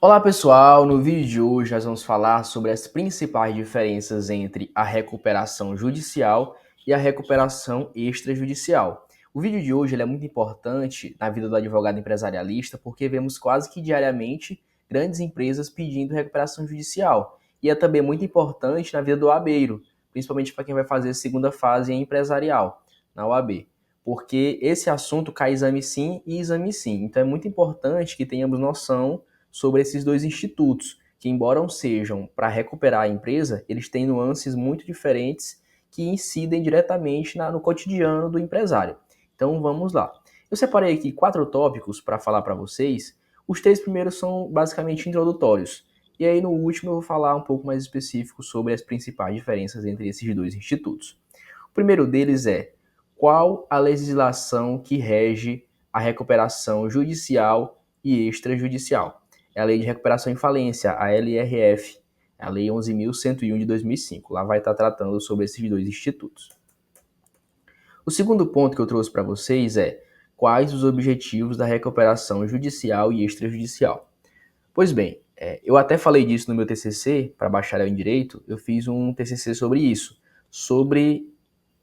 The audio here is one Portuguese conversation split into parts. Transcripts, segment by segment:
Olá pessoal, no vídeo de hoje nós vamos falar sobre as principais diferenças entre a recuperação judicial e a recuperação extrajudicial. O vídeo de hoje é muito importante na vida do advogado empresarialista porque vemos quase que diariamente grandes empresas pedindo recuperação judicial. E é também muito importante na vida do OABeiro, principalmente para quem vai fazer a segunda fase empresarial na OAB. Porque esse assunto cai exame sim e exame sim. Então é muito importante que tenhamos noção sobre esses dois institutos, que embora sejam para recuperar a empresa, eles têm nuances muito diferentes que incidem diretamente no cotidiano do empresário. Então vamos lá. Eu separei aqui 4 tópicos para falar para vocês. Os 3 primeiros são basicamente introdutórios. E aí no último eu vou falar um pouco mais específico sobre as principais diferenças entre esses dois institutos. O primeiro deles é: qual a legislação que rege a recuperação judicial e extrajudicial? É a Lei de Recuperação em Falência, a LRF, a Lei 11.101 de 2005. Lá vai estar tratando sobre esses dois institutos. O segundo ponto que eu trouxe para vocês é: quais os objetivos da recuperação judicial e extrajudicial? Pois bem, eu até falei disso no meu TCC, para bacharel em Direito, eu fiz um TCC sobre isso, sobre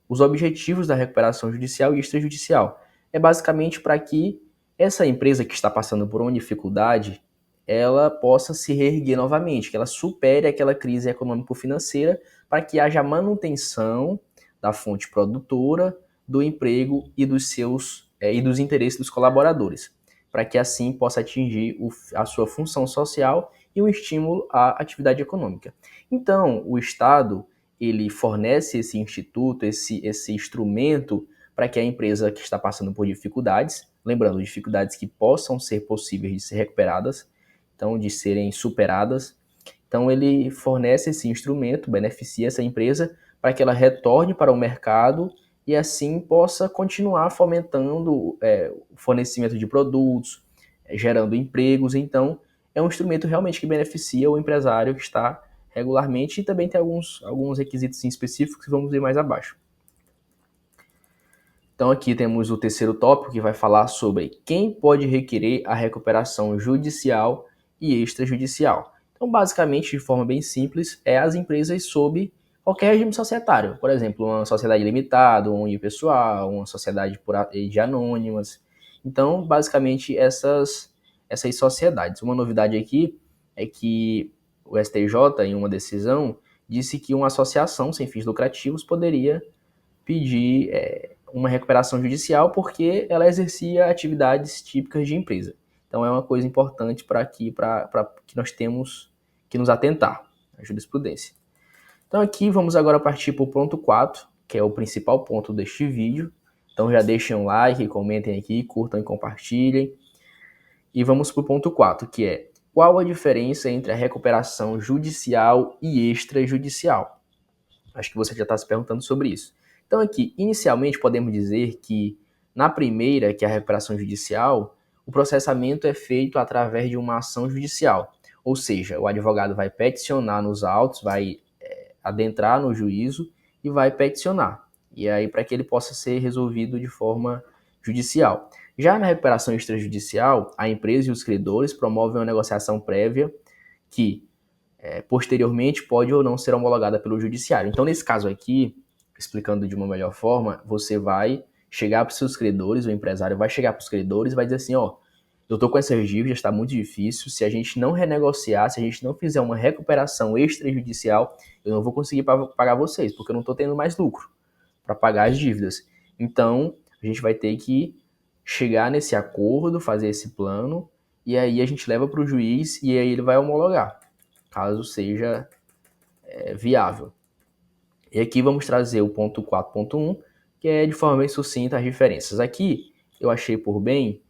os objetivos da recuperação judicial e extrajudicial. É basicamente para que essa empresa que está passando por uma dificuldade, ela possa se reerguer novamente, que ela supere aquela crise econômico-financeira para que haja manutenção da fonte produtora, do emprego e dos interesses dos colaboradores, para que assim possa atingir a sua função social e um estímulo à atividade econômica. Então, o Estado ele fornece esse instituto, esse instrumento para que a empresa que está passando por dificuldades, lembrando, dificuldades que possam ser possíveis de ser recuperadas, então de serem superadas, então ele fornece esse instrumento, beneficia essa empresa para que ela retorne para o mercado e assim possa continuar fomentando o fornecimento de produtos, gerando empregos. Então é um instrumento realmente que beneficia o empresário que está regularmente e também tem alguns requisitos específicos que vamos ver mais abaixo. Então aqui temos o terceiro tópico que vai falar sobre quem pode requerer a recuperação judicial e extrajudicial. Então basicamente, de forma bem simples, é as empresas sob qualquer regime societário. Por exemplo, uma sociedade limitada, um unipessoal, uma sociedade de anônimas. Então basicamente essas sociedades. Uma novidade aqui é que o STJ, em uma decisão, disse que uma associação sem fins lucrativos poderia pedir uma recuperação judicial porque ela exercia atividades típicas de empresa. Então é uma coisa importante para que nós temos que nos atentar, a jurisprudência. Então aqui vamos agora partir para o ponto 4, que é o principal ponto deste vídeo. Então já deixem um like, comentem aqui, curtam e compartilhem. E vamos para o ponto 4, que é: qual a diferença entre a recuperação judicial e extrajudicial? Acho que você já está se perguntando sobre isso. Então aqui, inicialmente podemos dizer que na primeira, que é a recuperação judicial, o processamento é feito através de uma ação judicial. Ou seja, o advogado vai peticionar nos autos, vai adentrar no juízo e vai peticionar. E aí para que ele possa ser resolvido de forma judicial. Já na recuperação extrajudicial, a empresa e os credores promovem uma negociação prévia que posteriormente pode ou não ser homologada pelo judiciário. Então, nesse caso aqui, explicando de uma melhor forma, você vai chegar para os seus credores, o empresário vai chegar para os credores e vai dizer assim: ó, eu estou com essa dívida, está muito difícil, se a gente não renegociar, se a gente não fizer uma recuperação extrajudicial, eu não vou conseguir pagar vocês, porque eu não estou tendo mais lucro para pagar as dívidas. Então, a gente vai ter que chegar nesse acordo, fazer esse plano, e aí a gente leva para o juiz e aí ele vai homologar, caso seja viável. E aqui vamos trazer o ponto 4.1, que é de forma bem sucinta as diferenças. Aqui eu achei por bem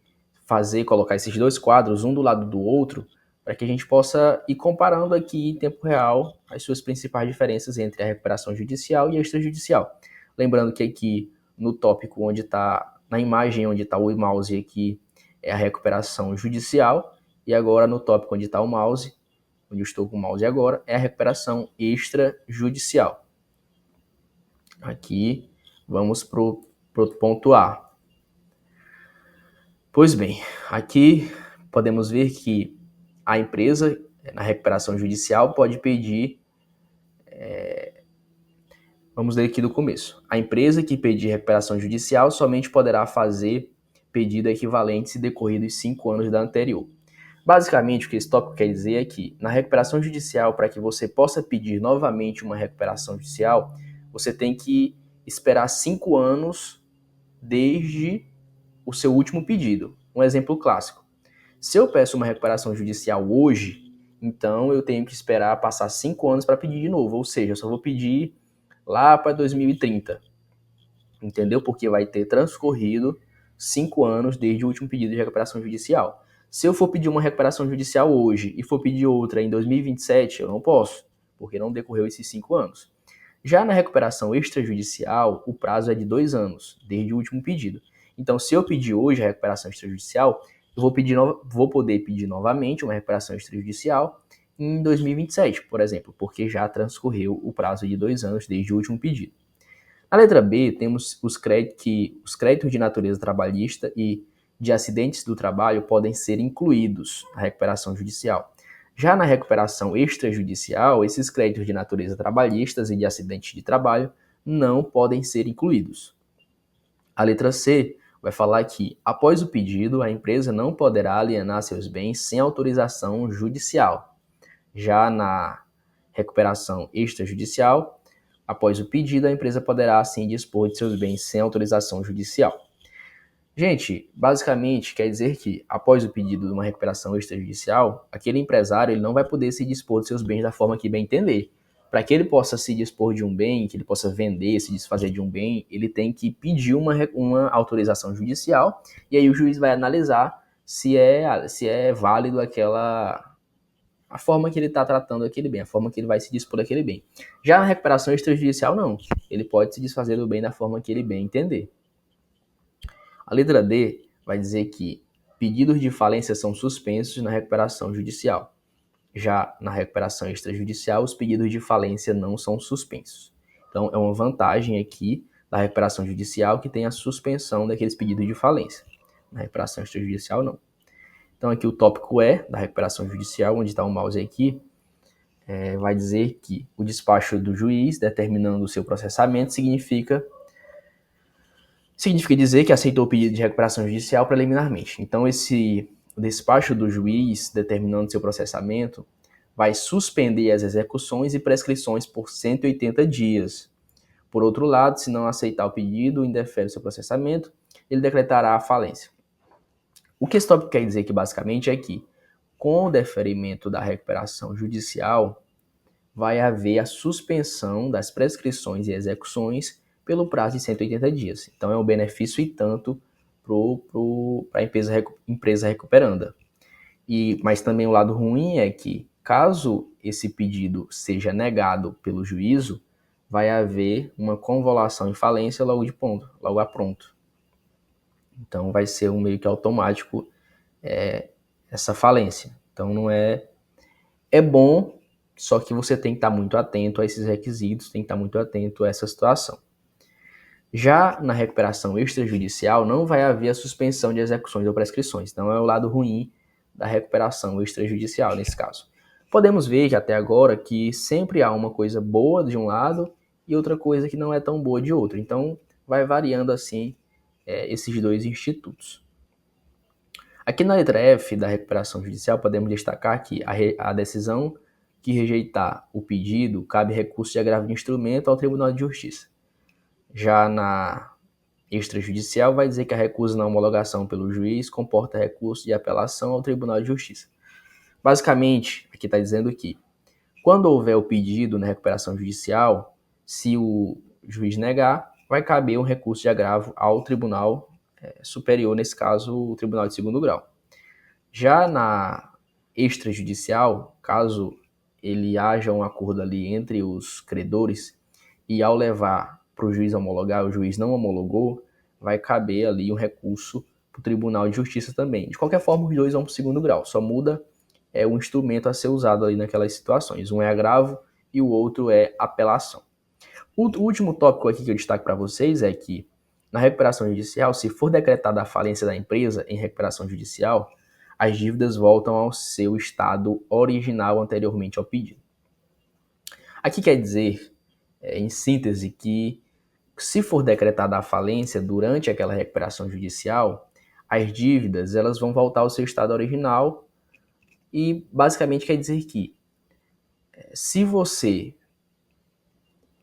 colocar esses dois quadros um do lado do outro, para que a gente possa ir comparando aqui em tempo real as suas principais diferenças entre a recuperação judicial e a extrajudicial. Lembrando que aqui no tópico onde está, na imagem onde está o mouse aqui, é a recuperação judicial, e agora no tópico onde está o mouse, onde eu estou com o mouse agora, é a recuperação extrajudicial. Aqui vamos para o ponto A. Pois bem, aqui podemos ver que a empresa, na recuperação judicial, pode pedir. Vamos ler aqui do começo. A empresa que pedir recuperação judicial somente poderá fazer pedido equivalente se decorridos 5 anos da anterior. Basicamente, o que esse tópico quer dizer é que, na recuperação judicial, para que você possa pedir novamente uma recuperação judicial, você tem que esperar 5 anos desde o seu último pedido. Um exemplo clássico. Se eu peço uma recuperação judicial hoje, então eu tenho que esperar passar 5 anos para pedir de novo. Ou seja, eu só vou pedir lá para 2030. Entendeu? Porque vai ter transcorrido 5 anos desde o último pedido de recuperação judicial. Se eu for pedir uma recuperação judicial hoje e for pedir outra em 2027, eu não posso, porque não decorreu esses 5 anos. Já na recuperação extrajudicial, o prazo é de 2 anos, desde o último pedido. Então, se eu pedir hoje a recuperação extrajudicial, eu vou poder pedir novamente uma recuperação extrajudicial em 2027, por exemplo, porque já transcorreu o prazo de 2 anos desde o último pedido. Na letra B, temos os créditos de natureza trabalhista e de acidentes do trabalho podem ser incluídos na recuperação judicial. Já na recuperação extrajudicial, esses créditos de natureza trabalhistas e de acidentes de trabalho não podem ser incluídos. A letra C vai falar que, após o pedido, a empresa não poderá alienar seus bens sem autorização judicial. Já na recuperação extrajudicial, após o pedido, a empresa poderá, assim, dispor de seus bens sem autorização judicial. Gente, basicamente quer dizer que, após o pedido de uma recuperação extrajudicial, aquele empresário ele não vai poder se dispor de seus bens da forma que bem entender. Para que ele possa se dispor de um bem, que ele possa vender, se desfazer de um bem, ele tem que pedir uma autorização judicial, e aí o juiz vai analisar se é válido a forma que ele está tratando aquele bem, a forma que ele vai se dispor daquele bem. Já na recuperação extrajudicial, não. Ele pode se desfazer do bem da forma que ele bem entender. A letra D vai dizer que pedidos de falência são suspensos na recuperação judicial. Já na recuperação extrajudicial, os pedidos de falência não são suspensos. Então, é uma vantagem aqui da recuperação judicial que tem a suspensão daqueles pedidos de falência. Na recuperação extrajudicial, não. Então, aqui o tópico E da recuperação judicial, onde está o mouse aqui, vai dizer que o despacho do juiz determinando o seu processamento significa dizer que aceitou o pedido de recuperação judicial preliminarmente. Então, o despacho do juiz determinando seu processamento vai suspender as execuções e prescrições por 180 dias. Por outro lado, se não aceitar o pedido, indefere seu processamento, ele decretará a falência. O que esse tópico quer dizer aqui, basicamente, é que, com o deferimento da recuperação judicial, vai haver a suspensão das prescrições e execuções pelo prazo de 180 dias. Então, é um benefício e tanto para a empresa recuperanda. Mas também o lado ruim é que, caso esse pedido seja negado pelo juízo, vai haver uma convolução em falência logo a pronto. Então, vai ser meio que automático essa falência. Então, não é bom, só que você tem que estar muito atento a esses requisitos, tem que estar muito atento a essa situação. Já na recuperação extrajudicial, não vai haver a suspensão de execuções ou prescrições. Então, é o lado ruim da recuperação extrajudicial, nesse caso. Podemos ver que até agora que sempre há uma coisa boa de um lado e outra coisa que não é tão boa de outro. Então, vai variando assim esses dois institutos. Aqui na letra F da recuperação judicial, podemos destacar que a decisão que rejeitar o pedido cabe recurso de agravo de instrumento ao Tribunal de Justiça. Já na extrajudicial, vai dizer que a recusa na homologação pelo juiz comporta recurso de apelação ao Tribunal de Justiça. Basicamente, aqui está dizendo que, quando houver o pedido na recuperação judicial, se o juiz negar, vai caber um recurso de agravo ao Tribunal Superior, nesse caso, o Tribunal de Segundo Grau. Já na extrajudicial, caso ele haja um acordo ali entre os credores e ao levar para o juiz homologar, o juiz não homologou, vai caber ali um recurso para o Tribunal de Justiça também. De qualquer forma, os dois vão para o segundo grau, só muda o instrumento a ser usado ali naquelas situações. Um é agravo e o outro é apelação. O último tópico aqui que eu destaco para vocês é que, na recuperação judicial, se for decretada a falência da empresa em recuperação judicial, as dívidas voltam ao seu estado original anteriormente ao pedido. Aqui quer dizer, em síntese, que se for decretada a falência durante aquela recuperação judicial, as dívidas elas vão voltar ao seu estado original e basicamente quer dizer que se você,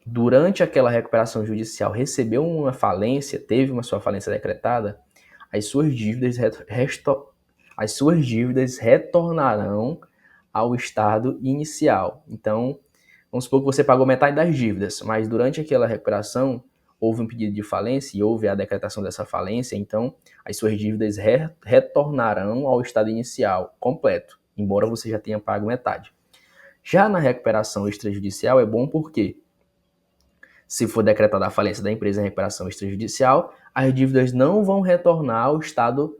durante aquela recuperação judicial, recebeu uma falência, teve uma sua falência decretada, as suas dívidas retornarão ao estado inicial. Então, vamos supor que você pagou metade das dívidas, mas durante aquela recuperação houve um pedido de falência e houve a decretação dessa falência, então as suas dívidas retornarão ao estado inicial completo, embora você já tenha pago metade. Já na recuperação extrajudicial é bom porque, se for decretada a falência da empresa em recuperação extrajudicial, as dívidas não vão retornar ao estado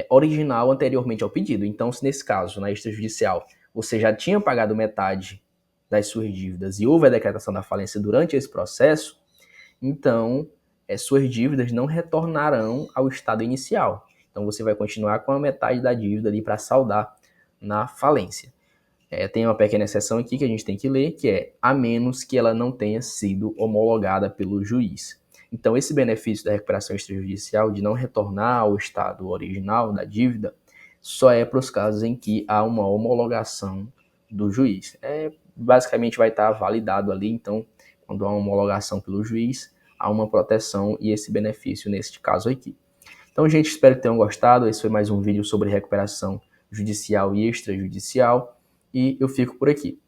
original anteriormente ao pedido. Então, se nesse caso, na extrajudicial, você já tinha pagado metade das suas dívidas e houve a decretação da falência durante esse processo, então suas dívidas não retornarão ao estado inicial. Então, você vai continuar com a metade da dívida ali para saldar na falência. Tem uma pequena exceção aqui que a gente tem que ler, que é a menos que ela não tenha sido homologada pelo juiz. Então, esse benefício da recuperação extrajudicial de não retornar ao estado original da dívida só é para os casos em que há uma homologação do juiz. Basicamente vai estar validado ali, então, quando há uma homologação pelo juiz, há uma proteção e esse benefício neste caso aqui. Então, gente, espero que tenham gostado. Esse foi mais um vídeo sobre recuperação judicial e extrajudicial. E eu fico por aqui.